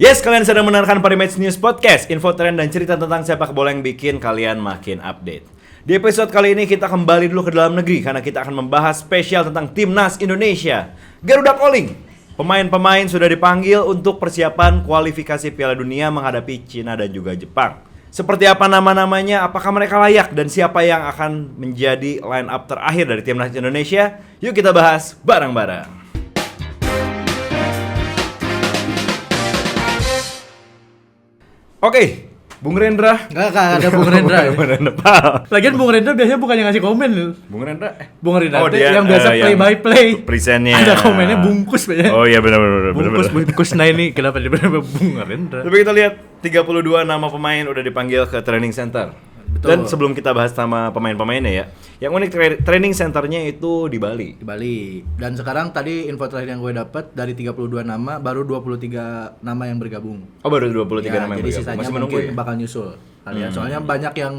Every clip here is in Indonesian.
Yes, kalian sedang mendengarkan Parimatch News Podcast, info tren dan cerita tentang sepak bola yang bikin kalian makin update. Di episode kali ini kita kembali dulu ke dalam negeri karena kita akan membahas spesial tentang Timnas Indonesia, Garuda Calling. Pemain-pemain sudah dipanggil untuk persiapan kualifikasi Piala Dunia menghadapi Cina dan juga Jepang. Seperti apa nama-namanya, apakah mereka layak dan siapa yang akan menjadi line up terakhir dari Timnas Indonesia? Yuk kita bahas bareng-bareng. Oke, Bung Rendra. Enggak ada Bung Rendra. Bung Rendra. Lagian Bung Rendra biasanya bukan yang ngasih komen loh. Bung Rendra. Bung Rendra dia, yang biasa play by play. Presentnya. Ada komennya bungkus biasanya. Oh iya benar. Bungkus. Nah ini kenapa dia benar Bung Rendra? Tapi kita lihat 32 nama pemain udah dipanggil ke training center. Betul. Dan sebelum kita bahas nama pemain-pemainnya ya, yang unik training centernya itu di Bali. Di Bali. Dan sekarang tadi info terakhir yang gue dapat dari 32 nama baru 23 nama yang bergabung. Oh baru 23 ya, nama yang jadi bergabung. sisanya Masih menunggu mungkin ya? bakal nyusul kalian. Soalnya banyak yang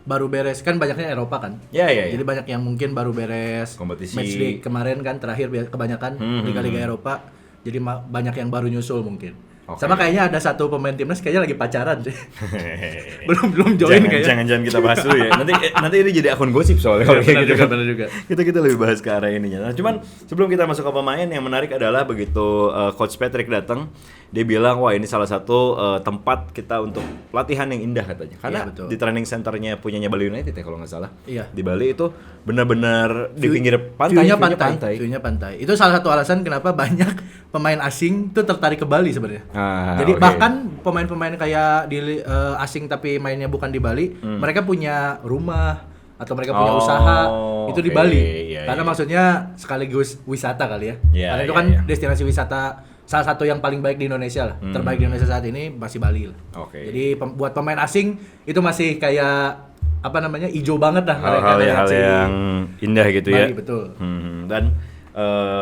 baru beres, kan banyaknya Eropa kan. Ya. Jadi banyak yang mungkin baru beres Kompetisi. match day kemarin kan terakhir kebanyakan Liga-Liga Eropa. Jadi banyak yang baru nyusul mungkin. Okay. Sama kayaknya ada satu pemain timnas kayaknya lagi pacaran sih. belum join kayaknya. Jangan kita bahas dulu ya. Nanti ini jadi akun gosip soalnya. Benar juga. Kita lebih bahas ke arah ininya. Nah, cuman sebelum kita masuk ke pemain, yang menarik adalah begitu Coach Patrick datang, dia bilang wah ini salah satu tempat kita untuk latihan yang indah katanya. Karena iya, di training centernya punyanya Bali United ya kalau nggak salah. Iya. Di Bali itu benar-benar di pinggir pantai. View-nya pantai. Itu salah satu alasan kenapa banyak pemain asing tuh tertarik ke Bali sebenarnya. Jadi bahkan pemain-pemain kayak di asing tapi mainnya bukan di Bali, mereka punya rumah atau mereka punya usaha itu di Bali. Karena maksudnya sekaligus wisata kali ya. Karena itu kan destinasi wisata salah satu yang paling baik di Indonesia lah. Terbaik di Indonesia saat ini masih Bali lah. Jadi buat pemain asing itu masih kayak apa namanya hijau banget dah hal yang indah gitu Bali, ya. Betul. Dan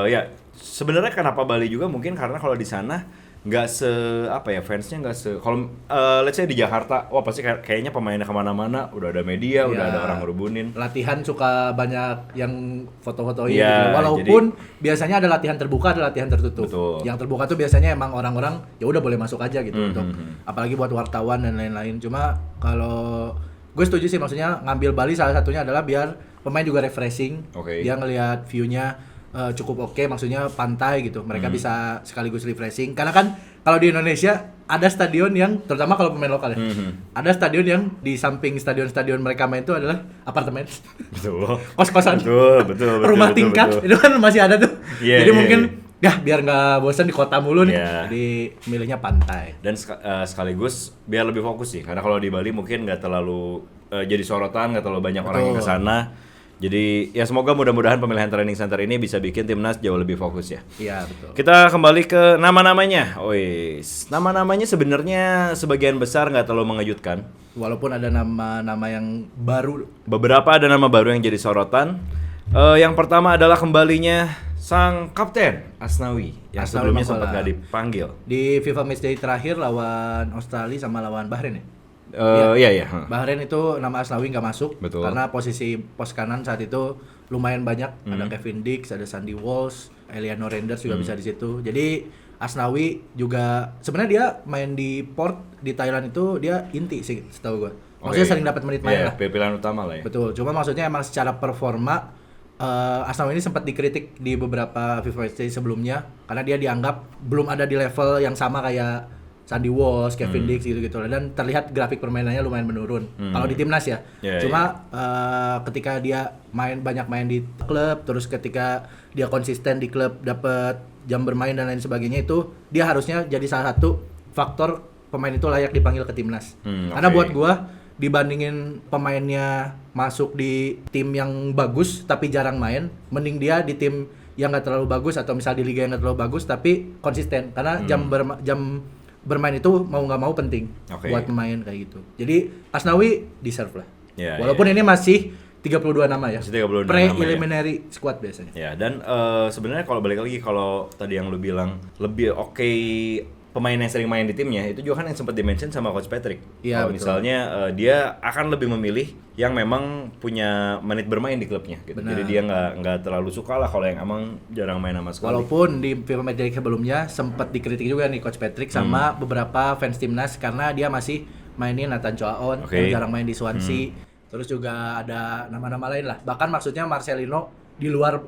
ya sebenarnya kenapa Bali juga mungkin karena kalau di sana nggak fansnya nggak kalau let's say di Jakarta wah pasti kayaknya pemainnya kemana-mana udah ada media udah ada orang ngerubunin latihan suka banyak yang foto-fotoin gitu. Walaupun biasanya ada latihan terbuka ada latihan tertutup. Betul. Yang terbuka tuh biasanya emang orang-orang ya udah boleh masuk aja gitu untuk apalagi buat wartawan dan lain-lain. Cuma kalau gue setuju sih maksudnya ngambil Bali salah satunya adalah biar pemain juga refreshing. Dia ngelihat view-nya cukup oke, maksudnya pantai gitu. Mereka bisa sekaligus refreshing. Karena kan kalau di Indonesia ada stadion yang terutama kalau pemain lokal ya. Ada stadion yang di samping stadion mereka main itu adalah apartemen. Betul. Kos-kosan. Betul. Rumah tingkat itu kan masih ada tuh. Jadi mungkin biar nggak bosan di kota mulu nih. Jadi milihnya pantai. Dan sekaligus biar lebih fokus sih. Karena kalau di Bali mungkin nggak terlalu jadi sorotan, nggak terlalu banyak orang yang kesana. Jadi ya semoga mudah-mudahan pemilihan training center ini bisa bikin timnas jauh lebih fokus ya. Iya betul. Kita kembali ke nama-namanya. Nama-namanya sebenarnya sebagian besar nggak terlalu mengejutkan. Walaupun ada nama-nama yang baru. Beberapa ada nama baru yang jadi sorotan. Yang pertama adalah kembalinya sang kapten Asnawi yang sebelumnya sempat nggak dipanggil. Di FIFA Matchday terakhir lawan Australia sama lawan Bahrain ya. Iya. Bahrain itu nama Asnawi nggak masuk. Betul. Karena posisi pos kanan saat itu lumayan banyak. Ada Kevin Dix, ada Sandy Walsh, Eliano Renders juga bisa di situ. Jadi Asnawi juga sebenarnya dia main di Port di Thailand itu dia inti sih setahu gue. Maksudnya sering dapat menit main lah. Pilihan utama lah ya. Betul. Cuma maksudnya emang secara performa Asnawi ini sempat dikritik di beberapa FIFA Matchday sebelumnya karena dia dianggap belum ada di level yang sama kayak Sandy Walsh, Kevin Dix gitu-gitu dan terlihat grafik permainannya lumayan menurun. Kalau di timnas ya. Cuma ketika dia banyak main di klub, terus ketika dia konsisten di klub, dapat jam bermain dan lain sebagainya itu dia harusnya jadi salah satu faktor pemain itu layak dipanggil ke timnas. Karena buat gua dibandingin pemainnya masuk di tim yang bagus tapi jarang main, mending dia di tim yang nggak terlalu bagus atau misal di liga yang nggak terlalu bagus tapi konsisten. Karena jam bermain itu mau nggak mau penting buat pemain kayak gitu. Jadi Asnawi deserve lah. Walaupun ini masih 32 nama ya. Preliminary squad biasanya. Ya, dan sebenarnya kalau balik lagi kalau tadi yang lu bilang lebih pemain yang sering main di timnya itu juga kan yang sempat di-mention sama Coach Patrick. Iya, Kalau betul. misalnya dia akan lebih memilih yang memang punya menit bermain di klubnya gitu. Benar. Jadi dia nggak terlalu suka lah kalau yang emang jarang main sama sekali. Walaupun di FIFA Match Day sebelumnya sempat dikritik juga nih Coach Patrick sama beberapa fans timnas karena dia masih mainin Nathan Choaon Oke. yang jarang main di Swansea. Terus juga ada nama-nama lain lah. Bahkan maksudnya Marcelino di luar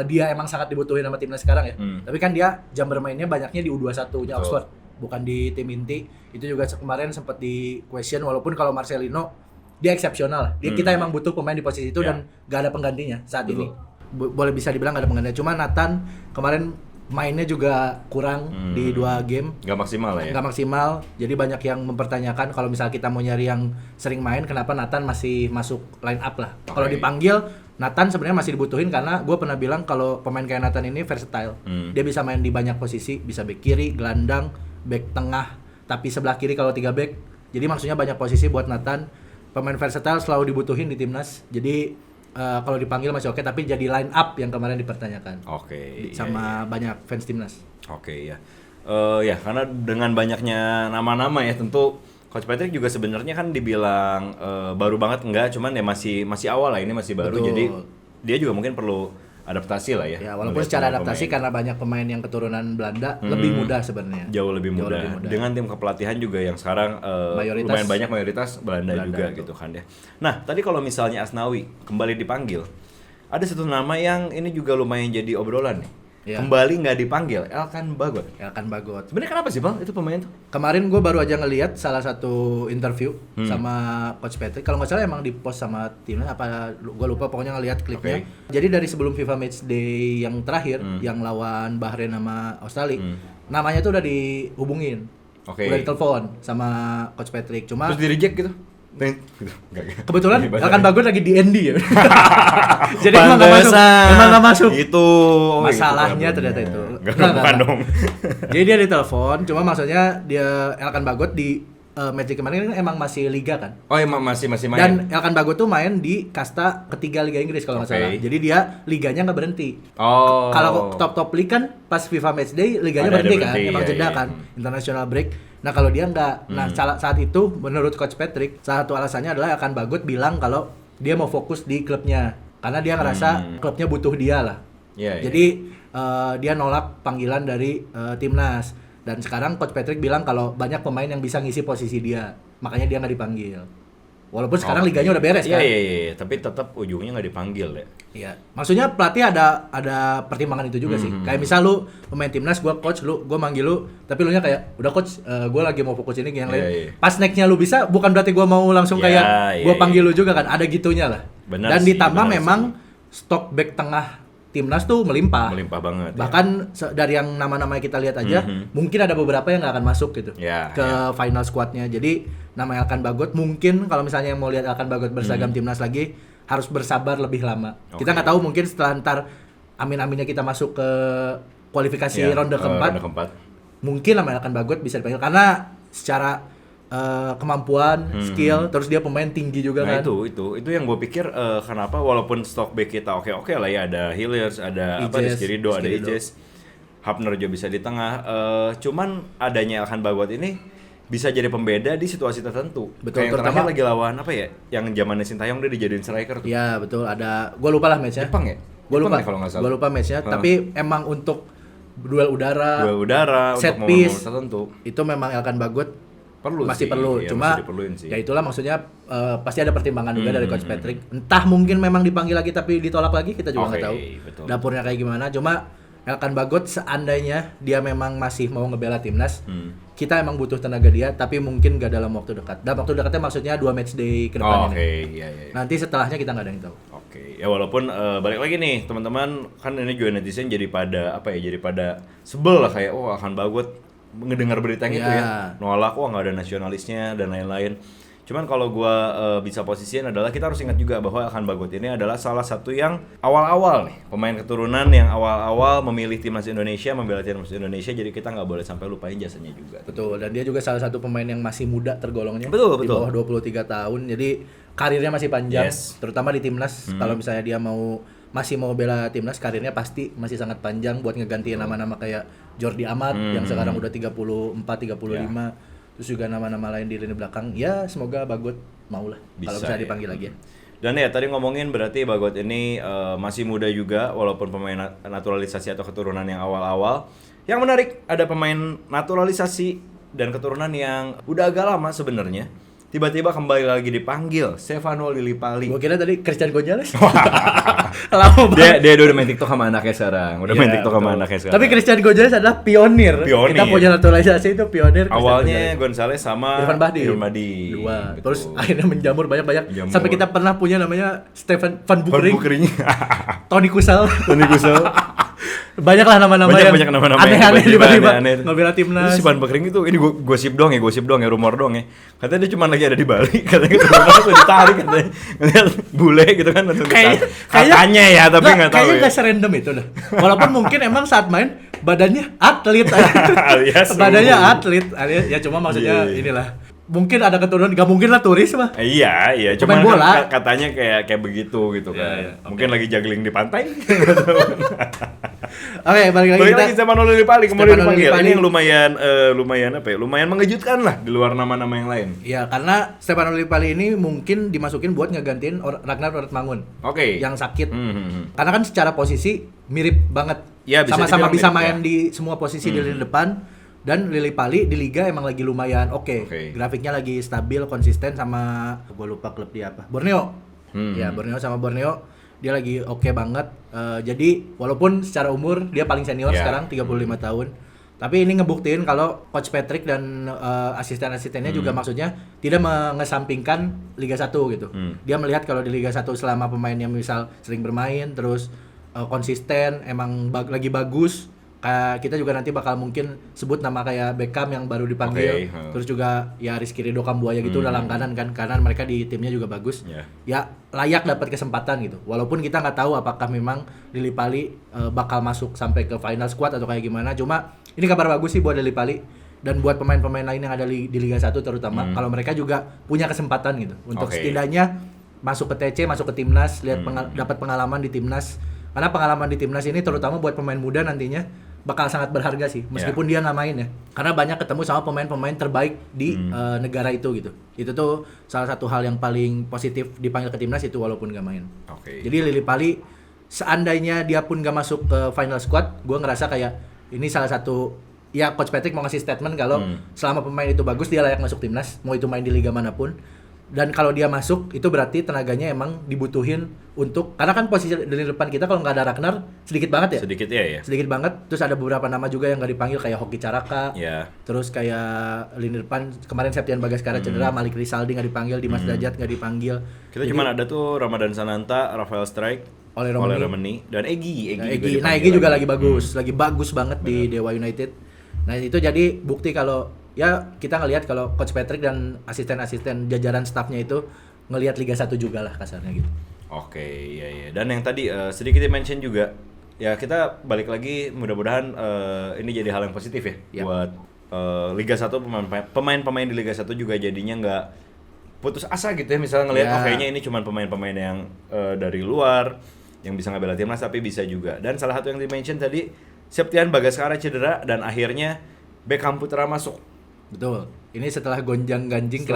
dia emang sangat dibutuhin sama timnas sekarang ya. Tapi kan dia jam bermainnya banyaknya di U21-nya Oxford, bukan di tim inti. Itu juga kemarin sempat di question walaupun kalau Marcelino dia eksepsional lah. Kita emang butuh pemain di posisi itu dan gak ada penggantinya saat ini. Boleh bisa dibilang gak ada penggantinya. Cuma Nathan kemarin mainnya juga kurang di 2 game. Nggak maksimal lah ya. Nggak maksimal, jadi banyak yang mempertanyakan kalau misal kita mau nyari yang sering main, kenapa Nathan masih masuk line up lah. Kalau dipanggil, Nathan sebenarnya masih dibutuhin karena gue pernah bilang kalau pemain kayak Nathan ini versatile. Dia bisa main di banyak posisi, bisa back kiri, gelandang, back tengah, tapi sebelah kiri kalau 3 back. Jadi maksudnya banyak posisi buat Nathan. Pemain versatile selalu dibutuhin di timnas. Jadi kalau dipanggil masih oke, tapi jadi line up yang kemarin dipertanyakan. Oke. Sama banyak fans timnas. Oke ya. Ya karena dengan banyaknya nama-nama ya tentu Coach Patrick juga sebenarnya kan dibilang baru banget enggak, cuman ya masih awal lah, ini masih baru. Betul. Jadi dia juga mungkin perlu adaptasi lah ya. Ya, walaupun Melihat secara pemain-pemain. adaptasi karena banyak pemain yang keturunan Belanda lebih mudah sebenarnya. Jauh lebih mudah. Dengan tim kepelatihan juga yang sekarang lumayan banyak mayoritas Belanda juga betul. gitu kan ya. Nah, tadi kalau misalnya Asnawi kembali dipanggil, ada satu nama yang ini juga lumayan jadi obrolan nih. Iya. Kembali nggak dipanggil, Elkan Bagot. Elkan Bagot. Sebenarnya kenapa sih Bang itu pemain tuh? Kemarin gue baru aja ngelihat salah satu interview sama Coach Patrick. Kalau nggak salah emang di post sama timnya apa gue lupa, pokoknya ngelihat klipnya. Jadi dari sebelum FIFA Match Day yang terakhir yang lawan Bahrain sama Australia, namanya tuh udah dihubungin. Oke. Udah ditelepon sama Coach Patrick. Cuma Terus di reject gitu? Gitu. kebetulan Gimana? Elkan Bagot lagi di ND ya. Jadi emang nggak masuk. Emang nggak masuk. Itu Masalahnya ternyata itu. Enggak, bukan dong. Jadi dia ditelepon, cuma maksudnya dia Elkan Bagot di Magic kemarin kan emang masih liga kan. Oh, emang masih main. Dan Elkan Bagot tuh main di kasta ketiga Liga Inggris kalau nggak salah. Jadi dia liganya nggak berhenti. Oh. Kalau top league kan pas FIFA Match Day liganya Ada berhenti kan, berhenti, emang iya, jeda iya. kan, international break. Nah kalau dia nggak, nah saat itu menurut Coach Patrick salah satu alasannya adalah Elkan Bagot bilang kalau dia mau fokus di klubnya karena dia ngerasa klubnya butuh dia lah. Iya, iya. Jadi dia nolak panggilan dari timnas. Dan sekarang Coach Patrick bilang kalau banyak pemain yang bisa ngisi posisi dia, makanya dia nggak dipanggil. Walaupun sekarang liganya udah beres kan. Iya, tapi tetap ujungnya nggak dipanggil ya. Iya. Maksudnya pelatih ada pertimbangan itu juga sih. Kayak misal lu pemain timnas, gua coach lu, gua manggil lu, tapi lu nya kayak udah coach, gua lagi mau fokus ini ke yang lain. Iya. Pas next-nya lu bisa, bukan berarti gua mau langsung Iya, kayak gua iya, panggil lu juga kan. Ada gitunya lah. Benar Dan sih, ditambah benar memang stok back tengah timnas tuh melimpah. Melimpah banget. Bahkan dari yang nama-nama yang kita lihat aja, mungkin ada beberapa yang nggak akan masuk gitu Ya, ke final squadnya. Jadi nama Elkan Bagot mungkin kalau misalnya mau lihat Elkan Bagot berseragam timnas lagi harus bersabar lebih lama. Kita nggak tahu mungkin setelah ntar amin-aminnya kita masuk ke kualifikasi Ya, ronde keempat, ronde keempat. mungkin nama Elkan Bagot bisa dipanggil karena secara kemampuan, skill, terus dia pemain tinggi juga Nah kan. itu yang gue pikir kenapa walaupun stok back kita oke lah ya, ada Hilliers, ada Ijes, Rizky Ridho, ada Rizky Ridho. Ijes, Hapner juga bisa di tengah. Cuman adanya Elkan Bagot ini bisa jadi pembeda di situasi tertentu. Betul, Kayak yang terutama- terakhir lagi lawan apa ya? Yang zamannya Sintayong dia dijadiin striker tuh. Iya betul, ada gue lupa lah matchnya. Jepang ya? Gue Jepang lupa ya kalau nggak salah. Gue lupa matchnya, tapi emang untuk duel udara, Duel udara set untuk piece momen-momen tertentu itu memang Elkan Bagot masih sih. perlu. Iya, Cuma masih diperluin sih. ya itulah maksudnya pasti ada pertimbangan juga dari Coach Patrick. Entah mungkin memang dipanggil lagi tapi ditolak lagi, kita juga nggak Oke, tahu betul. dapurnya kayak gimana. Cuma Elkan Bagot seandainya dia memang masih mau ngebela timnas, kita emang butuh tenaga dia, tapi mungkin gak dalam waktu dekat. Dalam waktu dekatnya maksudnya 2 match day ke depan Oke, ini. iya, iya. Nanti setelahnya kita nggak ada yang tahu. Oke, ya walaupun balik lagi nih teman-teman, kan ini juga netizen jadi pada jadi pada sebel lah kayak Elkan Bagot ngedengar berita yang itu Iya. ya, nolak nggak ada nasionalisnya dan lain-lain. Cuman kalau gua bisa posisiin adalah kita harus ingat juga bahwa Elkan Bagot ini adalah salah satu yang awal-awal nih pemain keturunan yang awal-awal memilih timnas Indonesia, membela timnas Indonesia, jadi kita nggak boleh sampai lupain jasanya juga. Betul, dan dia juga salah satu pemain yang masih muda tergolongnya. Betul, Di betul. bawah 23 tahun. Jadi karirnya masih panjang, Yes. terutama di timnas. Kalau misalnya dia mau masih mau bela timnas, karirnya pasti masih sangat panjang buat ngegantiin nama-nama kayak Jordi Amat yang sekarang udah 34, 35. Terus juga nama-nama lain di lini belakang. Ya semoga Bagot maulah kalau bisa dipanggil lagi ya. Dan ya tadi ngomongin berarti Bagot ini masih muda juga walaupun pemain naturalisasi atau keturunan yang awal-awal. Yang menarik ada pemain naturalisasi dan keturunan yang udah agak lama sebenarnya. Tiba-tiba kembali lagi dipanggil Stefano Lillipali. Gua kira tadi Christian Gonzalez. Lama banget. Dia udah main TikTok sama anaknya sekarang. Udah main TikTok sama anaknya sekarang. Tapi Christian Gonzalez adalah pionir. Kita punya naturalisasi itu pionir. Awalnya Gonzalez sama Irfan Bahdim. Dua. Gitu. Terus akhirnya menjamur banyak-banyak. Sampai kita pernah punya namanya Stefan Van Bukering. Tony Kusel. Banyak lah nama-nama yang aneh-aneh tiba-tiba ngebela timnas. Itu si Van Bukering itu, ini gosip doang ya, rumor doang ya. Katanya dia cuma lagi ada di Bali, katanya ketemu langsung ditarik katanya. Ngeliat bule gitu kan langsung ditarik. Katanya ya, tapi nggak tahu kayaknya ya. nggak serandom itu dah. Walaupun mungkin emang saat main badannya atlet. Alias badannya atlet. Ya cuma maksudnya inilah. Mungkin ada keturunan, gak mungkin lah turis mah. Iya, cuma bola. Katanya kayak begitu gitu kan. Iya, Mungkin lagi juggling di pantai. Oke, balik lagi Stefano Lillipali kembali dipanggil. Lillipali. Ini yang lumayan apa ya? Lumayan mengejutkan lah di luar nama-nama yang lain. Ya, karena Stefano Lillipali ini mungkin dimasukin buat ngegantiin Ragnar Ortmangun. Oke. Yang sakit. Karena kan secara posisi mirip banget. Ya, sama-sama bisa mirip, main di semua posisi di lini depan. Dan Lillipali di liga emang lagi lumayan oke. Grafiknya lagi stabil, konsisten sama gue lupa klub dia apa. Borneo. Ya, Borneo sama Borneo dia lagi oke banget. Jadi walaupun secara umur dia paling senior sekarang 35 tahun. Tapi ini ngebuktiin kalau Coach Patrick dan asisten-asistennya juga maksudnya tidak mengesampingkan Liga 1 gitu. Dia melihat kalau di Liga 1 selama pemainnya misal sering bermain terus konsisten, emang lagi bagus. Kita juga nanti bakal mungkin sebut nama kayak Beckham yang baru dipanggil, terus juga ya Rizky Ridho Kambuaya gitu udah langganan kan, karena mereka di timnya juga bagus. Ya layak dapat kesempatan gitu. Walaupun kita nggak tahu apakah memang Lillipali bakal masuk sampai ke final squad atau kayak gimana. Cuma ini kabar bagus sih buat Lillipali dan buat pemain-pemain lain yang ada di Liga 1 terutama. Kalau mereka juga punya kesempatan gitu untuk setidaknya masuk ke TC, masuk ke timnas, lihat dapat pengalaman di timnas. Karena pengalaman di timnas ini terutama buat pemain muda nantinya bakal sangat berharga sih, meskipun dia nggak main ya. Karena banyak ketemu sama pemain-pemain terbaik di negara itu gitu. Itu tuh salah satu hal yang paling positif dipanggil ke timnas itu walaupun nggak main. Jadi Lillipali seandainya dia pun nggak masuk ke final squad, gue ngerasa kayak ini salah satu ya Coach Patrick mau ngasih statement kalau selama pemain itu bagus dia layak masuk timnas, mau itu main di liga manapun. Dan kalau dia masuk itu berarti tenaganya emang dibutuhin untuk, karena kan posisi dari depan kita kalau nggak ada Ragnar sedikit banget ya. Sedikit banget. Terus ada beberapa nama juga yang nggak dipanggil kayak Hoki Caraka. Terus kayak lini depan kemarin Septian Bagaskara cedera, Malik Rizaldi nggak dipanggil, Dimas Dajat nggak dipanggil. Kita cuma ada tuh Ramadan Sananta, Rafael Strike, Oleh Romani dan Egy. Nah, Egy juga lagi bagus, lagi bagus banget di Dewa United. Nah itu jadi bukti kalau ya kita ngelihat kalau Coach Patrick dan asisten-asisten jajaran staffnya itu ngelihat Liga 1 juga lah kasarnya gitu. Iya. Dan yang tadi sedikit mention juga, ya kita balik lagi mudah-mudahan ini jadi hal yang positif ya buat Liga 1, pemain-pemain di Liga 1 juga jadinya nggak putus asa gitu ya, misalnya ngelihat kayaknya ini cuma pemain-pemain yang dari luar yang bisa ngebela timnas, tapi bisa juga. Dan salah satu yang di-mention tadi Septian Bagaskara cedera dan akhirnya Beckham Putra masuk. Betul. Ini setelah gonjang-ganjing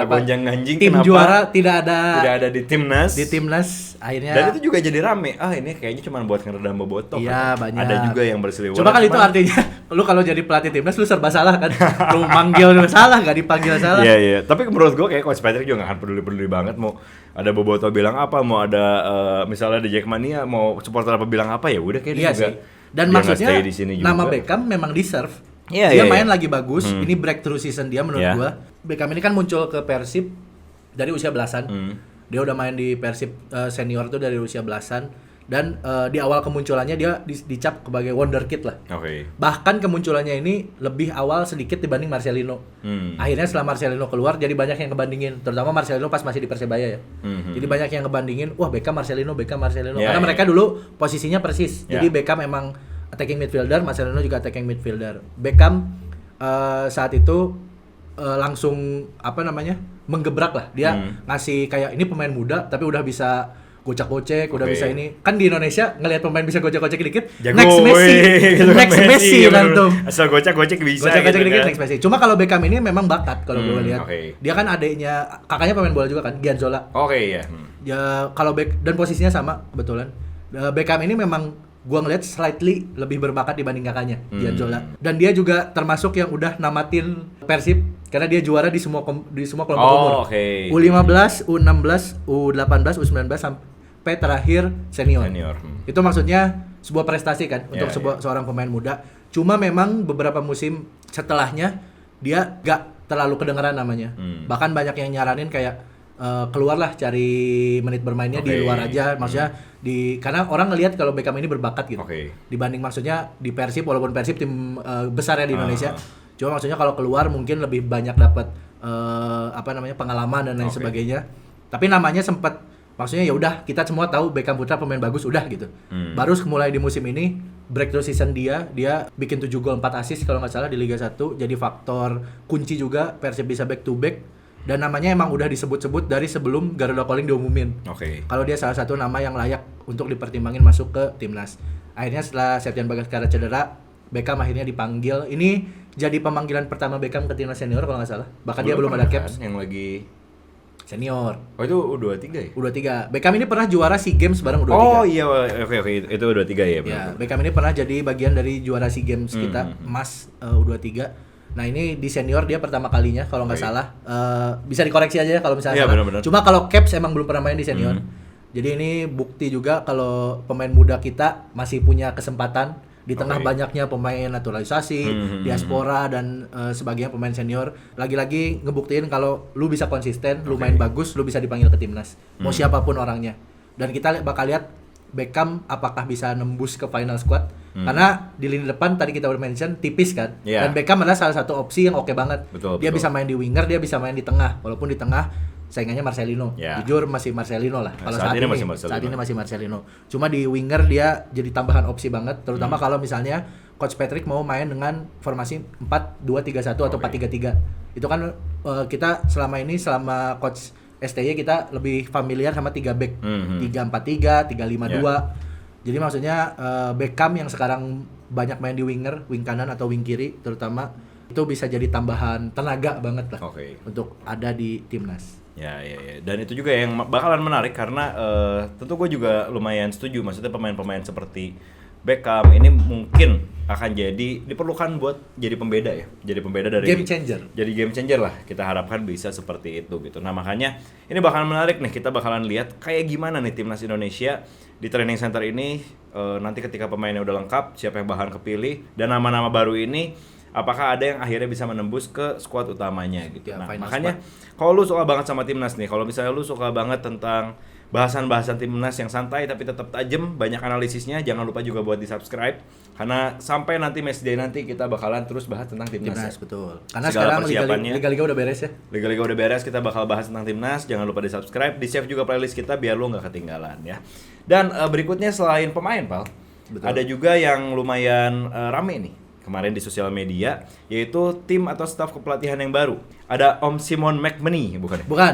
tim juara tidak ada di timnas. Di timnas akhirnya. Dan itu juga jadi rame. Ini kayaknya cuma buat ngeredam bobotoh. Iya, kan? Banyak. Ada juga yang berseliweran. Coba kan itu artinya lu kalau jadi pelatih timnas lu serba salah kan. Lu manggil salah, enggak dipanggil salah. Iya. Tapi menurut gua kayak Coach Patrick juga enggak akan peduli banget mau ada bobotoh bilang apa, mau ada misalnya di Jackmania mau supporter apa bilang apa, ya udah kayak dia juga. Dan maksudnya nama Beckham memang deserve. Dia main lagi bagus. Ini breakthrough season dia menurut gua. Beckham ini kan muncul ke Persib dari usia belasan. Dia udah main di Persib senior tuh dari usia belasan. Dan di awal kemunculannya dia dicap sebagai wonderkid lah. Bahkan kemunculannya ini lebih awal sedikit dibanding Marcelino. Akhirnya setelah Marcelino keluar jadi banyak yang ngebandingin, terutama Marcelino pas masih di Persebaya ya. Jadi banyak yang ngebandingin, wah Beckham Marcelino. Karena mereka dulu posisinya persis. Jadi Beckham emang attacking midfielder, Marcelino juga attacking midfielder. Beckham saat itu langsung menggebrak lah. Dia ngasih kayak ini pemain muda tapi udah bisa gocek-gocek, udah Oke. bisa ini. Kan di Indonesia ngelihat pemain bisa gocek-gocek dikit, Jago, next Messi, gitu kan, next Messi bener-bener. langsung. Asal gocek-gocek bisa Gocek-gocek gitu dikit kan. next Messi. Cuma kalau Beckham ini memang bakat kalau gue lihat. Oke. Dia kan adiknya, kakaknya pemain bola juga kan, Gianzola. Oke ya. Ya kalau dan posisinya sama kebetulan. Beckham ini memang gua ngeliat slightly lebih berbakat dibanding kakaknya, Gianzola. Dan dia juga termasuk yang udah namatin Persib karena dia juara di semua kelompok umur. Oke. U15, U16, U18, U19 sampai terakhir senior. Senior. Itu maksudnya sebuah prestasi kan untuk Ya. seorang pemain muda. Cuma memang beberapa musim setelahnya dia gak terlalu kedengeran namanya. Bahkan banyak yang nyaranin kayak keluarlah cari menit bermainnya di Oke. luar aja, maksudnya karena orang ngelihat kalau Beckham ini berbakat gitu. Oke. Dibanding maksudnya di Persib, walaupun Persib tim besar ya di Indonesia. Cuma maksudnya kalau keluar mungkin lebih banyak dapat pengalaman dan lain Oke. sebagainya. Tapi namanya sempat maksudnya ya udah kita semua tahu Beckham Putra pemain bagus udah gitu. Baru mulai di musim ini breakthrough season dia bikin 7 gol 4 assist kalau nggak salah di Liga 1, jadi faktor kunci juga Persib bisa back to back. Dan namanya emang udah disebut-sebut dari sebelum Garuda Calling diumumin. Oke. Kalau dia salah satu nama yang layak untuk dipertimbangin masuk ke timnas. Akhirnya setelah Septian Bagaskara cedera, Beckham akhirnya dipanggil. Ini jadi pemanggilan pertama Beckham ke timnas senior kalau nggak salah. Bahkan dia belum ada caps Yang lagi senior. Oh itu U23 ya? U23. Beckham ini pernah juara SEA Games bareng U23. Oh iya, oke itu U23 ya, Ya, benar. Beckham ini pernah jadi bagian dari juara SEA Games kita, emas U23. Nah ini di senior dia pertama kalinya kalau nggak Oke. salah. Bisa dikoreksi aja ya kalau misalnya Iya, salah. benar-benar. Cuma kalau Caps emang belum pernah main di senior. Jadi ini bukti juga kalau pemain muda kita masih punya kesempatan di tengah Oke. banyaknya pemain naturalisasi, diaspora dan sebagainya pemain senior. Lagi-lagi ngebuktiin kalau lu bisa konsisten, lu main bagus, lu bisa dipanggil ke timnas. Mau siapapun orangnya. Dan kita bakal lihat Beckham apakah bisa nembus ke final squad. Karena di lini depan tadi kita udah mention tipis kan. Iya. Dan Beckham adalah salah satu opsi yang oke banget. Betul, Dia betul. bisa main di winger, dia bisa main di tengah. Walaupun di tengah saingannya Marcelino. Ya. Jujur masih Marcelino lah. Kalau Saat saat, ini ini masih Marcelino. saat ini masih Marcelino. Cuma di winger dia jadi tambahan opsi banget, terutama kalau misalnya Coach Patrick mau main dengan formasi 4-2-3-1 atau Oke. 4-3-3. Itu kan kita selama Coach STY kita lebih familiar sama 3 back. 3-4-3, 3-5-2. Jadi maksudnya Beckham yang sekarang banyak main di winger, wing kanan atau wing kiri terutama, itu bisa jadi tambahan tenaga banget lah Oke. untuk ada di timnas. Ya. Dan itu juga yang bakalan menarik karena tentu gue juga lumayan setuju. Maksudnya pemain-pemain seperti Beckham ini mungkin akan diperlukan buat jadi pembeda ya. Jadi pembeda dari Game changer. Jadi game changer lah. Kita harapkan bisa seperti itu gitu. Nah, makanya ini bakalan menarik nih. Kita bakalan lihat kayak gimana nih timnas Indonesia di training center ini nanti ketika pemainnya udah lengkap, siapa yang bakalan kepilih dan nama-nama baru ini apakah ada yang akhirnya bisa menembus ke skuad utamanya gitu. Ya, Nah, final makanya kalau lu suka banget sama timnas nih, kalau misalnya lu suka banget tentang bahasan-bahasan timnas yang santai tapi tetap tajam, banyak analisisnya, jangan lupa juga buat di-subscribe karena sampai nanti match day nanti kita bakalan terus bahas tentang timnas. Timnas betul. Karena Segala sekarang persiapannya. liga-liga udah beres ya. Liga-liga udah beres, kita bakal bahas tentang timnas. Jangan lupa di-subscribe, di-save juga playlist kita biar lo nggak ketinggalan ya. Dan berikutnya selain pemain, Pal, Betul. ada juga yang lumayan rame nih kemarin di sosial media, yaitu tim atau staf kepelatihan yang baru. Ada Om Simon McManamy, bukan ya? Bukan,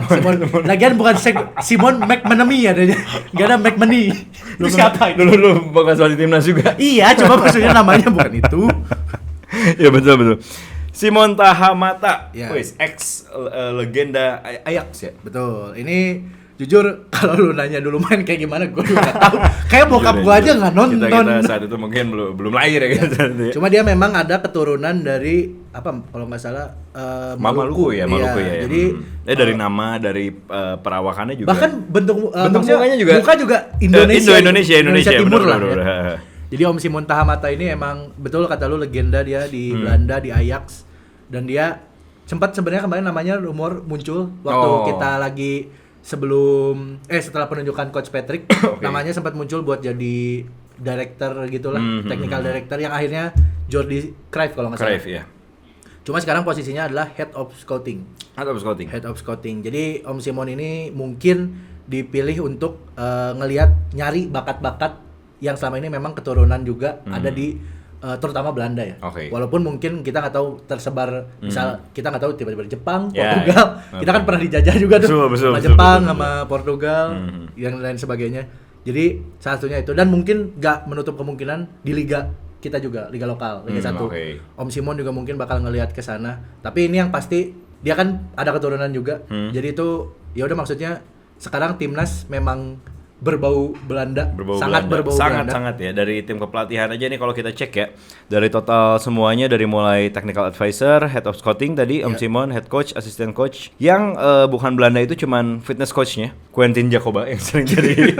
lagian bukan Simon McManamy adanya. Enggak ada McManamy. Lu siapa itu? Dulu bekas pelatih timnas juga. Iya, cuma maksudnya namanya bukan itu. Ya betul. Simon Tahamata, Ya. wis ex legenda Ajax ya. Betul. Ini jujur kalau lu nanya dulu main kayak gimana gue juga nggak tahu. Kayak bokap gue aja nggak nonton. Kita saat itu mungkin belum lahir ya kan. Cuma dia memang ada keturunan dari apa kalau nggak salah Maluku ya. Iya, jadi dari nama, dari perawakannya juga. bahkan bentuk Bentuk mukanya juga muka juga Indonesia Indonesia Timur lah bener. ya. Jadi Om Simon Tahamata ini emang betul kata lu legenda dia di Belanda di Ajax, dan dia sempat sebenarnya kemarin namanya rumor muncul waktu kita lagi setelah penunjukan Coach Patrick. Namanya sempat muncul buat jadi director gitulah, technical director yang akhirnya Jordi Cruyff kalau nggak salah. Cruyff ya. Cuma sekarang posisinya adalah head of scouting. Head of scouting. Jadi Om Simon ini mungkin dipilih untuk nyari bakat-bakat yang selama ini memang keturunan juga ada di terutama Belanda ya. Oke. Walaupun mungkin kita nggak tahu tersebar, misal kita nggak tahu tiba-tiba di Jepang, Ya, Portugal. ya. Kita kan pernah dijajah juga tuh Betul, sama betul, Jepang, betul. sama Portugal, yang lain sebagainya. Jadi salah satunya itu, dan mungkin nggak menutup kemungkinan di liga kita juga, liga lokal, Liga 1. Oke. Om Simon juga mungkin bakal ngelihat ke sana. Tapi ini yang pasti dia kan ada keturunan juga. Jadi itu ya udah, maksudnya sekarang timnas memang berbau Belanda, sangat berbau Belanda. Sangat ya, dari tim kepelatihan aja nih kalau kita cek ya, dari total semuanya, dari mulai technical advisor, head of scouting tadi Om Simon, head coach, assistant coach, yang bukan Belanda itu cuman fitness coachnya Quentin Jacoba yang sering jadi.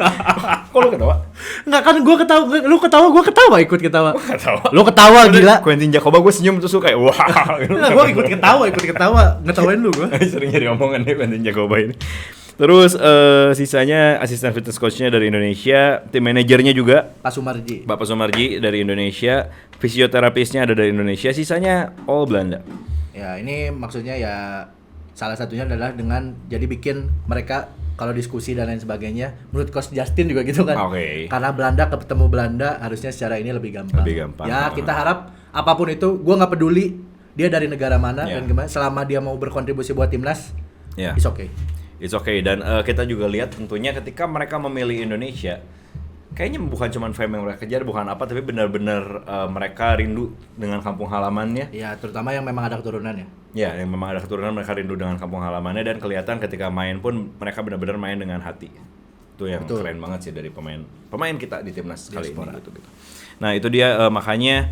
Kok lu ketawa? Enggak kan, gua ketawa, lu ketawa, gua ketawa, ikut ketawa. Ketawa. Lu ketawa gila. Quentin Jacoba gue senyum terus suka kayak wah. Nah, gua ikut ketawa, ngetawain lu gua. Sering jadi omongan nih Quentin Jacoba ini. Terus sisanya asisten fitness coachnya dari Indonesia, tim manajernya juga Pak Sumarji. Bapak Sumarji dari Indonesia, fisioterapisnya ada dari Indonesia, sisanya all Belanda. Ya, ini maksudnya ya salah satunya adalah dengan jadi bikin mereka kalau diskusi dan lain sebagainya, menurut Coach Justin juga gitu kan. Oke. Karena Belanda ketemu Belanda harusnya secara ini lebih gampang. Lebih gampang. Ya, kita harap apapun itu, gua nggak peduli dia dari negara mana Ya. dan gimana, selama dia mau berkontribusi buat timnas, Ya. it's okay. It's okay, dan kita juga lihat tentunya ketika mereka memilih Indonesia, kayaknya bukan cuma fame yang mereka kejar, bukan apa, tapi benar-benar mereka rindu dengan kampung halamannya. Ya, terutama yang memang ada keturunannya. Ya, yang memang ada keturunan, mereka rindu dengan kampung halamannya, dan kelihatan ketika main pun mereka benar-benar main dengan hati. Itu yang Betul. keren banget sih dari pemain kita di timnas kali ini Diaspora. gitu. Nah, itu dia makanya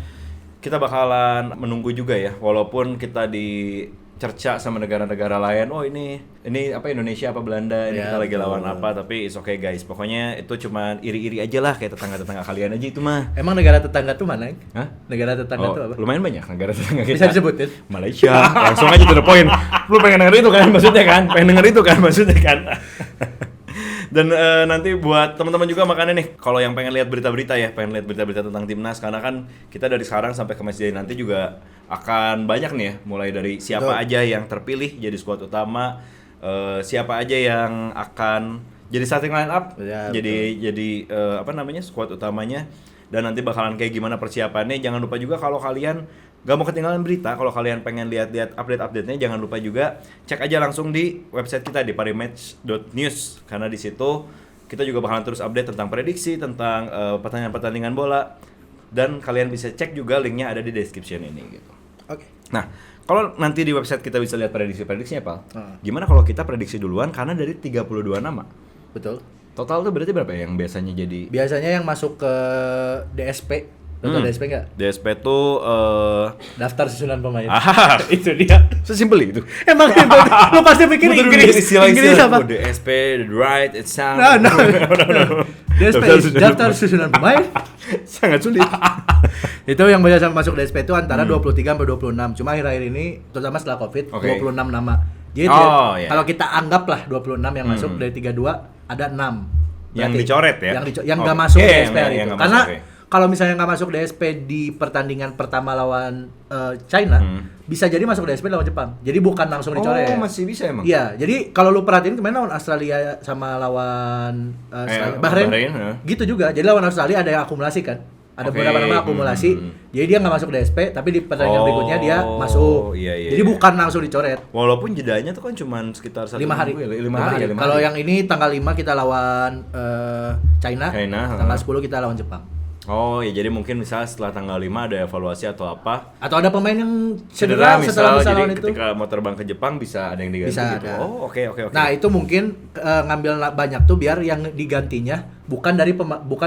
kita bakalan menunggu juga ya, walaupun kita dicerca sama negara-negara lain, oh ini apa Indonesia apa Belanda, ini Ya, kita lagi betul. lawan apa, tapi it's okay guys. Pokoknya itu cuma iri-iri aja lah kayak tetangga-tetangga kalian aja itu mah. Emang negara tetangga tuh mana? Yang? Hah? Negara tetangga tuh apa? Lumayan banyak negara tetangga kita. Bisa disebutin? Malaysia. Langsung aja to the point. Lu pengen denger itu kan maksudnya kan? Pengen denger itu kan maksudnya kan? Dan nanti buat teman-teman juga makanya nih, kalau yang pengen lihat berita-berita ya, pengen lihat berita-berita tentang timnas, karena kan kita dari sekarang sampai ke match day nanti juga akan banyak nih ya, mulai dari siapa Betul. aja yang terpilih jadi squad utama, siapa aja yang akan jadi starting line up, Ya, jadi apa namanya, squad utamanya, dan nanti bakalan kayak gimana persiapannya. Jangan lupa juga kalau kalian gak mau ketinggalan berita, kalau kalian pengen lihat-lihat update-update-nya, jangan lupa juga cek aja langsung di website kita di parimatch.news, karena di situ kita juga bakalan terus update tentang prediksi, tentang pertandingan-pertandingan bola, dan kalian bisa cek juga linknya ada di description ini gitu. Oke. Nah, kalau nanti di website kita bisa lihat prediksi-prediksinya, Pal. Hmm. Gimana kalau kita prediksi duluan, karena dari 32 nama. Betul. Total tuh berarti berapa ya yang biasanya jadi Biasanya yang masuk ke DSP, atau DSP enggak? DSP tuh Daftar susunan pemain. ah, Itu dia. sesimpel itu. Emang itu, lu pasti pikir Betul, Inggris. Inggris apa? Oh, DSP, the right, it sound. No. DSP, daftar susunan pemain. Sangat sulit. Itu yang biasa masuk DSP itu antara 23 sampai 26. Cuma akhir-akhir ini terutama setelah Covid, Oke. 26 nama. Jadi Oh, iya. kalau kita anggaplah 26 yang masuk dari 32 ada 6. Yang Berarti dicoret ya? Yang nggak Oke. masuk Iya, DSP yang hari itu. nggak Karena masuk, oke. kalau misalnya nggak masuk DSP di pertandingan pertama lawan China, bisa jadi masuk DSP lawan Jepang. Jadi bukan langsung dicoret. Oh, masih bisa emang? Iya, jadi kalau lu perhatiin kemarin lawan Australia sama lawan Bahrain, Bahrain, ya. gitu juga. Jadi lawan Australia ada yang akumulasi kan, ada Oke, beberapa nama akumulasi. Jadi dia nggak masuk DSP, tapi di pertandingan Oh, berikutnya dia masuk. iya, Jadi iya. bukan langsung dicoret. Walaupun jedanya tuh kan cuma sekitar 5 hari. 5 hari ya, 5 Kalau hari. yang ini tanggal 5 kita lawan China, China, tanggal 10 kita lawan Jepang. Oh, ya jadi mungkin misalnya setelah tanggal 5 ada evaluasi atau apa. Atau ada pemain yang cedera setelah misal, jadi lawan itu. ketika mau terbang ke Jepang bisa ada yang diganti Bisa gitu. ada. Oh, oke. Nah, itu mungkin ngambil banyak tuh biar yang digantinya bukan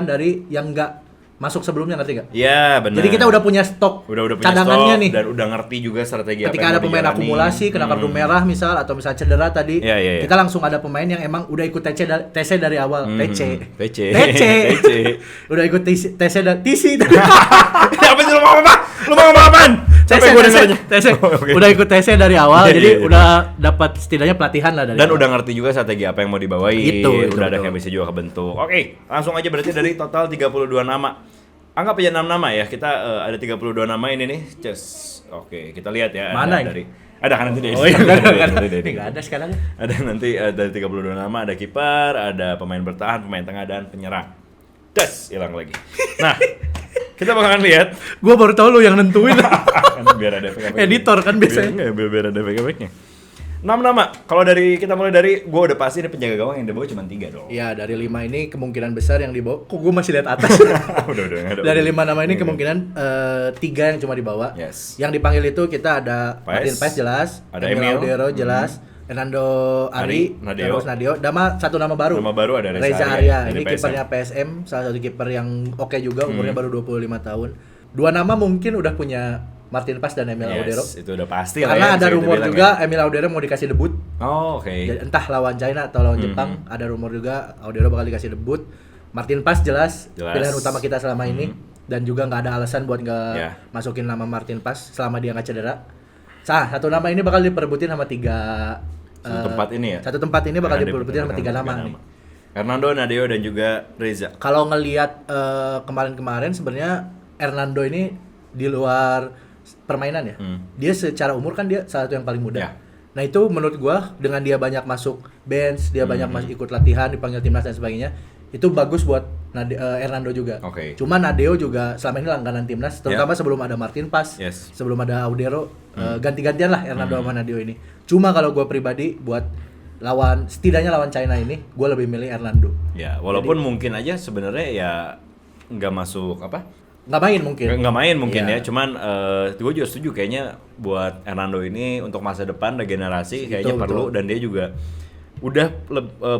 dari yang nggak masuk sebelumnya, ngerti nggak? Iya, benar. Jadi kita udah punya stok udah punya cadangannya stok nih. dan udah ngerti juga strategi Ketika apa yang ada mau pemain dijalani. akumulasi, kena kartu merah misal, atau misal cedera tadi, Iya, iya, iya. kita langsung ada pemain yang emang udah ikut TC dari awal. TC. Udah ikut TC dan TC. Apa sih lu mau apa? Lu mau ngomong apaan? Sampai gue dengernya. TC. Oh, oke. Udah ikut TC dari awal, Iya, jadi iya, iya. udah dapat setidaknya pelatihan lah dari Dan awal. udah ngerti juga strategi apa yang mau dibawain. Itu, udah ada betul. chemistry juga kebentuk. Oke, langsung aja berarti dari total 32 nama. Anggap aja 6 nama ya. Kita ada 32 nama ini nih. Oke, kita lihat ya. Mana ada ini? Ada kan nanti deh. Oh iya, kan. Ada Nggak ada sekarang. Ada nanti dari 32 nama, ada kiper, ada pemain bertahan, pemain tengah, dan penyerang. Das, hilang lagi. Nah, Kita bakalan lihat. Gua baru tahu lu yang nentuin. Kan biar ada efek-efek. Editor kan biasanya. Biar ada efek-efeknya. 6 nama. Kalau kita mulai dari gue udah pasti ini penjaga gawang yang dibawa cuma 3 dong. Iya, dari 5 ini kemungkinan besar yang dibawa. Kok gue masih lihat atas? udah nggak ada. Dari 5 nama ini kemungkinan 3 yang cuma dibawa. Yes. Yang dipanggil itu kita ada Martin Paes jelas, ada Emil Emil. Audero jelas, Hernando Ari, Nadio. terus Nadio. Satu nama baru. Nama baru ada Reza Arya. Arya. Ini Dari kipernya PSM, salah satu kiper yang oke juga, umurnya baru 25 tahun. 2 nama mungkin udah punya Martin Paes dan Emil Audero. Itu udah pasti lah. Karena ya, ada bisa rumor kita bilang juga Emil Audero mau dikasih debut. Oh, oke. Jadi, entah lawan China atau lawan Jepang, ada rumor juga Audero bakal dikasih debut. Martin Paes jelas pilihan utama kita selama ini, dan juga nggak ada alasan buat nggak masukin nama Martin Paes selama dia nggak cedera. Satu nama ini bakal diperebutin sama 3 tempat ini ya. Satu tempat ini bakal diperebutin sama 3 nama nih. Hernando, Nadio dan juga Reza. Kalau ngelihat kemarin-kemarin sebenarnya Hernando ini di luar permainan ya. Dia secara umur kan dia salah satu yang paling muda. Ya. Nah, itu menurut gua dengan dia banyak masuk bench, dia banyak ikut latihan, dipanggil timnas dan sebagainya, itu bagus buat Hernando juga. Oke. Cuma Nadeo juga selama ini langganan timnas, terutama sebelum ada Martin Paes, sebelum ada Audero, ganti-gantian lah Hernando sama Nadeo ini. Cuma kalau gua pribadi buat setidaknya lawan China ini, gua lebih milih Hernando. Ya, walaupun mungkin aja sebenarnya ya nggak masuk Nggak main mungkin ya, cuman gue juga setuju kayaknya buat Hernando ini untuk masa depan regenerasi kayaknya perlu, dan dia juga udah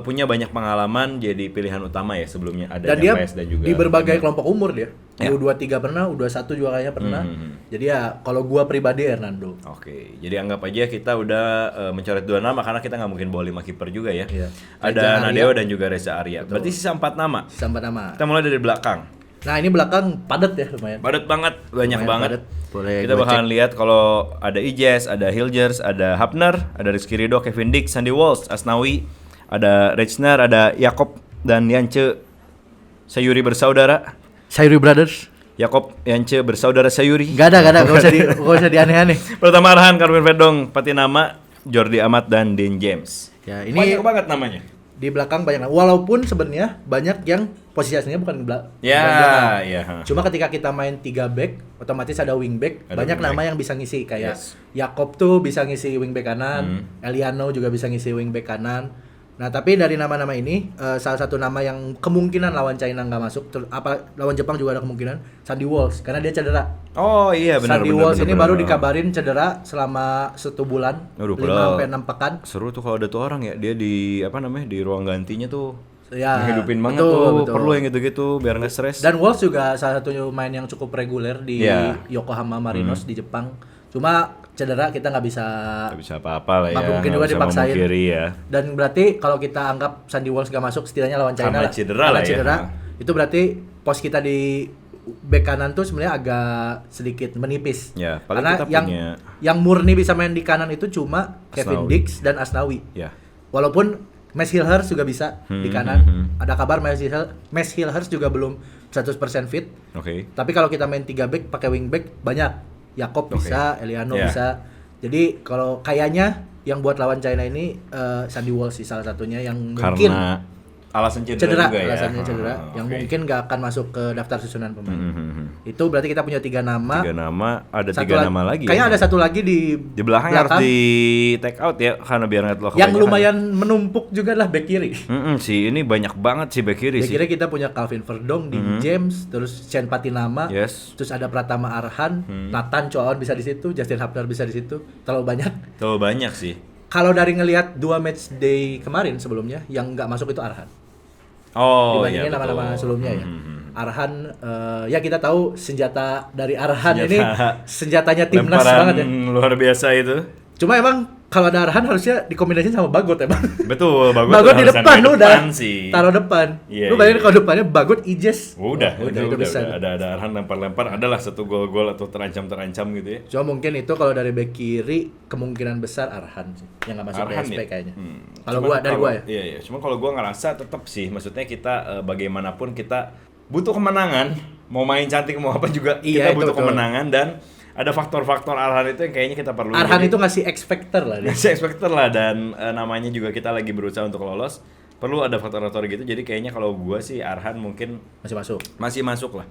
punya banyak pengalaman jadi pilihan utama ya sebelumnya ada dan dia PS dan juga di berbagai kelompok umur dia. U23 pernah, U21 juga kayaknya pernah. Jadi ya kalau gua pribadi Hernando. Oke, jadi anggap aja kita udah mencoret 2 nama karena kita nggak mungkin bawa 5 kiper juga ya. Iya. Ada Nadeo dan juga Reza Arya. Berarti sisa 4 nama. Kita mulai dari belakang. Nah, ini belakang padat ya lumayan. Padat banget, banyak banget. Boleh kita bakalan lihat kalau ada Ijes, ada Hilgers, ada Hapner, ada Rizky Ridho, Kevin Dix, Sandy Walsh, Asnawi, ada Rechner, ada Yakob dan Yance Sayuri bersaudara. Sayuri Brothers. Yakob Yance bersaudara Sayuri. Gak ada, gak usah dianeh-aneh. Pertama Arhan, Karvin Verdong, Patinama, Jordi Amat dan Dean James. Ya, ini banyak banget namanya. Di belakang banyak, walaupun sebenarnya banyak yang posisi aslinya bukan belakang. Ya. Cuma ketika kita main 3 back, otomatis ada wing back, banyak nama yang bisa ngisi kayak Yakob tuh bisa ngisi wing back kanan, Eliano juga bisa ngisi wing back kanan. Nah, tapi dari nama-nama ini salah satu nama yang kemungkinan lawan China nggak masuk, lawan Jepang juga ada kemungkinan, Sandy Walsh karena dia cedera. Oh iya benar. Sandy Walsh ini baru dikabarin cedera selama 1 bulan, 5-6 pekan. Seru tuh kalau ada tuh orang ya, dia di di ruang gantinya tuh. Ya, ngehidupin banget tuh. Perlu yang gitu-gitu biar nggak stres. Dan Walsh juga salah satu main yang cukup reguler di Yokohama Marinos di Jepang. Cuma cedera kita nggak bisa apa-apa lah ya. Mungkin juga dipaksain. Ya. Dan berarti kalau kita anggap Sandy Walsh nggak masuk setidaknya lawan China karena cedera. Itu berarti pos kita di bek kanan tuh sebenarnya agak sedikit menipis. Ya, karena kita yang murni bisa main di kanan itu cuma Kevin Dix dan Asnawi. Ya. Walaupun Max Hilhers juga bisa di kanan. Ada kabar Max Hilhers juga belum 100% fit. Oke. Tapi kalau kita main 3 back pakai wing back banyak. Yakob bisa, Eliano bisa. Jadi kalau kayaknya yang buat lawan China ini Sandy Walsh sih salah satunya yang mungkin karena alasan cedera juga alasannya cedera yang mungkin nggak akan masuk ke daftar susunan pemain. Itu berarti kita punya 3 nama. 3 nama, ada 3 nama lagi. Kayaknya ada satu lagi di belakang harus di take out ya karena biar nggak terlalu yang lumayan menumpuk juga lah bek kiri. Sih ini banyak banget sih bek kiri. Bek kiri kita punya Calvin Verdong, Dean James, terus Chen Patinama, terus ada Pratama Arhan, Nathan Choaon bisa di situ, Justin Hapner bisa di situ. Terlalu banyak sih. Kalau dari ngelihat 2 match day kemarin sebelumnya yang nggak masuk itu Arhan. Dibandingin nama-nama sebelumnya ya. Arhan ya kita tahu senjata dari Arhan ini senjatanya timnas banget ya. Luar biasa itu. Cuma emang kalau ada Arhan harusnya dikombinasiin sama Bagot emang. Betul, Bagot di depan udah. Taruh depan. Lu bayangin kalau depannya Bagot Ijes. Udah ada Arhan lempar-lempar, adalah satu gol-gol atau terancam gitu ya. Cuma mungkin itu kalau dari bek kiri kemungkinan besar Arhan sih yang enggak masuk PSP kayaknya. Kalau gua ya. Iya. Cuma kalau gua ngerasa tetap sih, maksudnya kita bagaimanapun kita butuh kemenangan, mau main cantik mau apa juga kita butuh kemenangan, dan ada faktor-faktor Arhan itu yang kayaknya kita perlu. Arhan itu ngasih X factor lah dia. Ngasih X factor lah, dan namanya juga kita lagi berusaha untuk lolos. Perlu ada faktor-faktor gitu. Jadi kayaknya kalau gua sih Arhan mungkin masih masuk lah.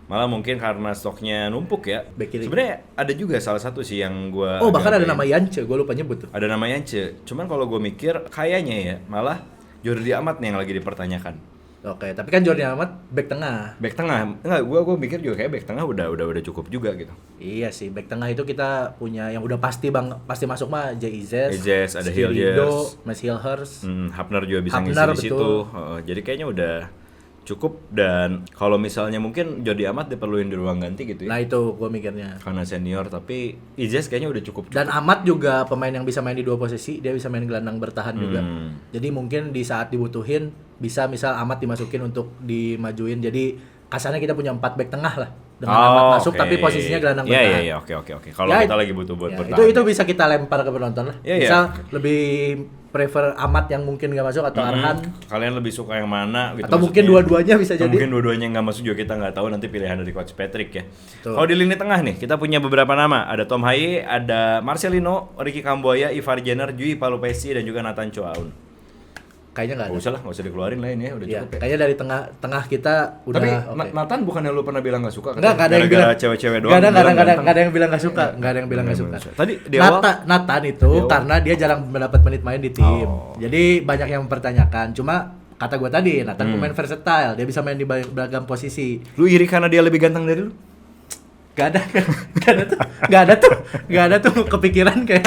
Malah mungkin karena stoknya numpuk ya. Back kiri. Sebenarnya ada juga salah satu sih yang gua Oh, bahkan ada agak- nama Yance, gue lupa nyebut tuh. ada nama Yance. Cuman kalau gue mikir kayaknya ya malah Jordi Amat nih yang lagi dipertanyakan. Oke, tapi kan Jordi Amat back tengah. Back tengah, enggak, gua mikir juga kayak back tengah udah cukup juga gitu. Iya sih, back tengah itu kita punya yang udah pasti pasti masuk mah J.I.Z, Ejez, ada Skirido, Hilgers. Mas Hilhers. Hapner juga bisa Hapner, ngisi di situ. betul. Jadi kayaknya udah cukup, dan kalau misalnya mungkin Jordi Amat diperluin di ruang ganti gitu ya. Nah itu gue mikirnya. Karena senior, tapi Ijaz kayaknya udah cukup. Dan Amat juga pemain yang bisa main di dua posisi, dia bisa main gelandang bertahan juga. Hmm. Jadi mungkin di saat dibutuhin bisa misal Amat dimasukin untuk dimajuin. Jadi kasarnya kita punya 4 back tengah lah. Dengan Amat masuk oke. tapi posisinya gelandang Iya, bertahan. iya, oke. Kalau Ya, kita lagi butuh buat Ya, bertahan. itu bisa kita lempar ke penonton lah. Iya, Misal lebih prefer Amat yang mungkin nggak masuk atau Arhan, Kalian lebih suka yang mana gitu? atau mungkin maksudnya? dua-duanya bisa Atau jadi. mungkin dua-duanya nggak masuk juga, kita nggak tahu, nanti pilihan dari coach Patrick ya. Betul. Kalau di lini tengah nih kita punya beberapa nama, ada Tom Haye, ada Marcelino, Ricky Kambuaya, Ivar Jenner, Jui Palupesi, dan juga Nathan Choaun. Kayaknya nggak ada. Nggak usah dikeluarin lah ini ya, udah Iya, cukup ya. kayaknya dari tengah kita udah Tapi oke. Nathan bukannya lu pernah bilang nggak suka? Enggak ada yang bilang cewek-cewek doang. Nggak ada bilang ganteng. nggak ada yang bilang nggak suka, nggak ada yang bilang nggak suka. Tadi di awal Nathan itu Di awal. karena dia jarang mendapat menit main di tim. Oh. Jadi banyak yang mempertanyakan. Cuma kata gue tadi, Nathan pemain versatile, dia bisa main di beragam posisi. lu iri karena dia lebih ganteng dari lu? Gak ada tuh kepikiran kayak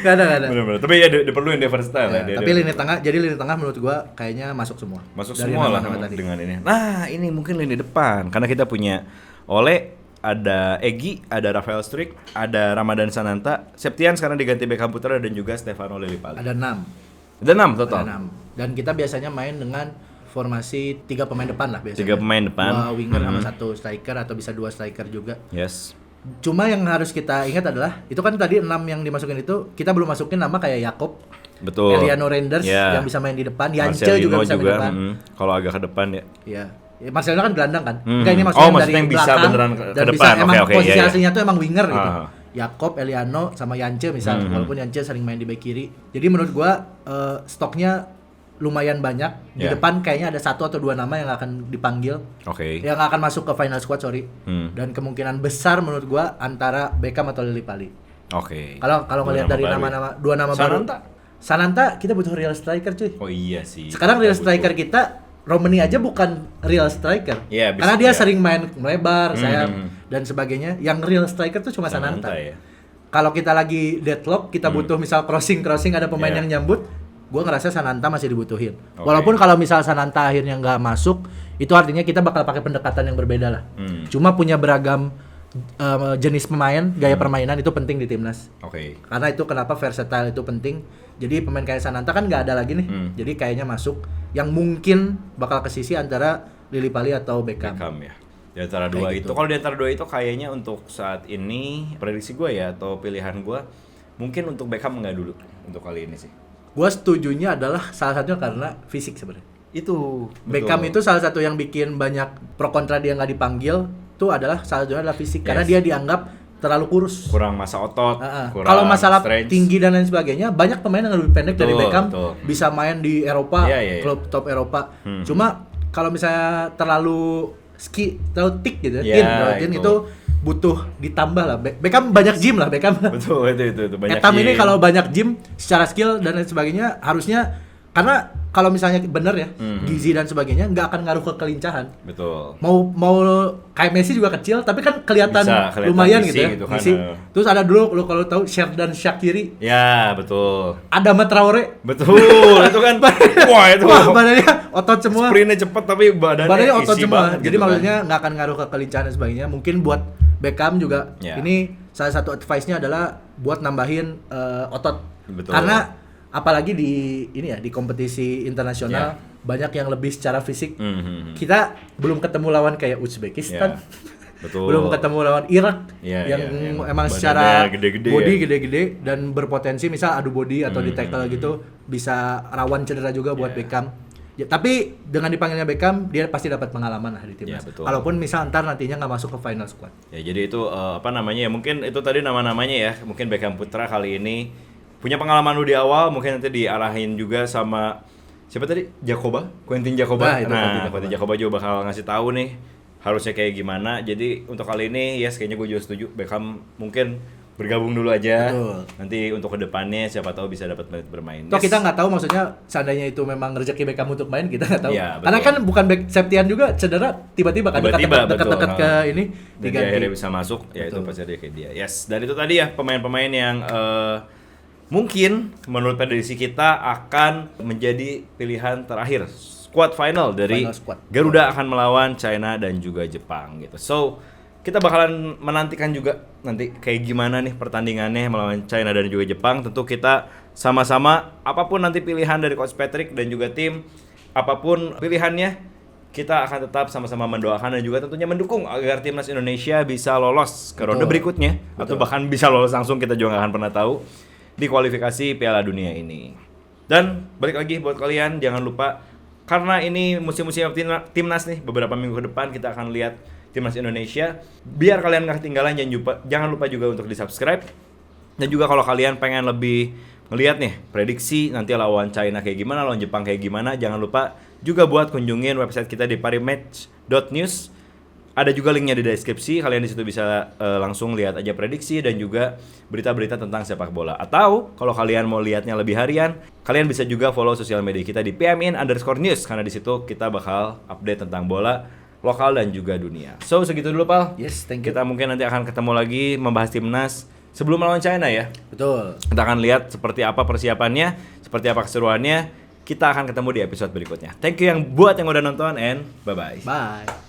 gak ada. Benar-benar. Tapi ya diperluin dia versatile Ya, ya. tapi lini tengah, jadi lini tengah menurut gua kayaknya masuk semua. Masuk Dari semua lah nama-nama tadi. dengan ini. Nah, ini mungkin lini depan karena kita punya Ole, ada Egi, ada Rafael Struijk, ada Ramadan Sananta, Septian sekarang diganti Beckham Putra, dan juga Stefano Lillipali. Ada 6. Ada 6 total. Ada 6. Dan kita biasanya main dengan formasi 3 pemain depan lah biasanya. 3 pemain depan. 2 winger sama 1 striker atau bisa 2 striker juga. Yes. Cuma yang harus kita ingat adalah itu kan tadi 6 yang dimasukin itu kita belum masukin nama kayak Jakob, Betul. Eliano Reinders Ya. yang bisa main di depan, Yance Marcelino juga bisa main di depan. Kalau agak ke depan ya. Iya. Ya, Marcelino kan gelandang kan? Hmm. Enggak, ini Oh, maksudnya maksudnya dari yang bisa belakang beneran ke dan depan. bisa emang Oke, posisi iya, iya. aslinya tuh emang winger gitu. Ah. Jakob, Eliano sama Yance misal, walaupun Yance sering main di bek kiri. Jadi menurut gua stoknya lumayan banyak. Di Ya. depan kayaknya ada 1 atau 2 nama yang akan dipanggil. Oke. Yang akan masuk ke final squad, sorry. Dan kemungkinan besar menurut gua antara Beckham atau Lillipali. Oke. Kalau Dua ngelihat nama dari baru ya. nama-nama 2 nama Sananta? baru. Sananta kita butuh real striker, cuy. Oh iya sih. Sekarang real Kita striker butuh. kita Romani aja bukan real striker. Iya, bisa- Karena dia iya. sering main melebar, sayap Hmm. dan sebagainya. Yang real striker tuh cuma Sananta. ya. Kalau kita lagi deadlock, kita butuh misal crossing ada pemain Iya. yang nyambut, gua ngerasa Sananta masih dibutuhin. Oke. Walaupun kalau misal Sananta akhirnya nggak masuk, itu artinya kita bakal pakai pendekatan yang berbeda lah. Cuma punya beragam jenis pemain, gaya permainan itu penting di timnas. Oke. Karena itu kenapa versatile itu penting. Jadi pemain kayak Sananta kan nggak ada lagi nih. Jadi kayaknya masuk yang mungkin bakal ke sisi antara Lillipali atau Beckham. Beckham ya. Di antara dua Kayak itu. gitu. Kalau di antara dua itu kayaknya untuk saat ini prediksi gue ya atau pilihan gue mungkin untuk Beckham nggak dulu untuk kali ini sih. Gua setujunya adalah salah satunya karena fisik sebenarnya. Itu. Beckham itu salah satu yang bikin banyak pro kontra dia nggak dipanggil tuh adalah salah satunya adalah fisik karena Yes. dia dianggap terlalu kurus. kurang masa otot, kurang Kalau masalah strength. tinggi dan lain sebagainya, banyak pemain yang lebih pendek dari Betul, Beckham betul. bisa main di Eropa, Iya, iya, iya. klub top Eropa. Cuma kalau misalnya terlalu terlalu thick gitu, Iya, thin itu. itu butuh ditambah lah. Beckham banyak gym lah Beckham. Betul, itu banyak. Etam ini gym. kalau banyak gym secara skill dan lain sebagainya harusnya karena kalau misalnya bener ya gizi dan sebagainya nggak akan ngaruh ke kelincahan. Betul. Mau kayak Messi juga kecil tapi kan kelihatan Bisa, kelihatan lumayan isi gitu ya. gitu kan, Isi. Terus ada dulu lo kalau tahu Sheridan Shaqiri, Ya, betul. Adama Traore. Betul, itu kan. Wah, itu. Wah, badannya otot semua. Sprintnya cepet tapi badannya Otot isi semua. banget Jadi gitu kan. maksudnya nggak akan ngaruh ke kelincahan dan sebagainya. Mungkin buat Beckham juga Ya. ini salah satu advice-nya adalah buat nambahin otot. Betul. Karena apalagi di ini ya di kompetisi internasional Ya. banyak yang lebih secara fisik. Mhm. Kita belum ketemu lawan kayak Uzbekistan. Ya. Betul. Belum ketemu lawan Irak Ya, yang ya. emang Badannya secara gede-gede body ya. gede-gede dan berpotensi misal adu body atau di tackle gitu bisa rawan cedera juga buat Ya. Beckham. Ya, tapi dengan dipanggilnya Beckham dia pasti dapat pengalaman lah di timnas. Ya, betul. Walaupun misal ntar nantinya nggak masuk ke final squad. Ya, jadi itu apa namanya ya? Mungkin itu tadi nama-namanya ya. Mungkin Beckham Putra kali ini punya pengalaman dulu di awal, mungkin nanti diarahin juga sama siapa tadi? Jacoba, Quentin Jacoba. Nah, itu Quentin Jacoba. Quentin Jacoba juga bakal ngasih tahu nih harusnya kayak gimana. Jadi untuk kali ini yes kayaknya gue juga setuju Beckham mungkin bergabung dulu aja. Betul. Nanti untuk kedepannya siapa tahu bisa dapat menit bermain. Toh kita nggak tahu maksudnya seandainya itu memang rezeki Beckham untuk main, kita nggak tahu. Iya, betul. Karena kan bukan Septian juga cedera tiba-tiba kan Tiba-tiba, dekat-dekat betul. ke ini Dan dia diganti. akhirnya bisa masuk, ya itu Betul. pasti dia kayak dia. Yes, dan itu tadi ya pemain-pemain yang mungkin menurut prediksi kita akan menjadi pilihan terakhir squad final dari Final squad. Garuda akan melawan China dan juga Jepang gitu. So kita bakalan menantikan juga nanti kayak gimana nih pertandingannya melawan China dan juga Jepang. Tentu kita sama-sama apapun nanti pilihan dari Coach Patrick dan juga tim, apapun pilihannya, kita akan tetap sama-sama mendoakan dan juga tentunya mendukung agar timnas Indonesia bisa lolos ke ronde Betul. berikutnya atau Betul. bahkan bisa lolos langsung, kita juga nggak akan pernah tahu di kualifikasi Piala Dunia ini. Dan balik lagi buat kalian jangan lupa karena ini musim-musim timnas nih, beberapa minggu ke depan kita akan lihat timnas Indonesia. Biar kalian nggak ketinggalan, jangan lupa juga untuk di-subscribe. Dan juga kalau kalian pengen lebih ngelihat nih prediksi nanti lawan China kayak gimana, lawan Jepang kayak gimana, jangan lupa juga buat kunjungin website kita di parimatch.news. Ada juga linknya di deskripsi, kalian di situ bisa langsung lihat aja prediksi dan juga berita-berita tentang sepak bola. Atau kalau kalian mau lihatnya lebih harian, kalian bisa juga follow sosial media kita di pmin_news karena di situ kita bakal update tentang bola lokal dan juga dunia. So segitu dulu Pal. Yes, thank you. Kita mungkin nanti akan ketemu lagi membahas timnas sebelum melawan China ya. Betul. Kita akan lihat seperti apa persiapannya, seperti apa keseruannya. Kita akan ketemu di episode berikutnya. Thank you yang udah nonton and bye-bye. Bye.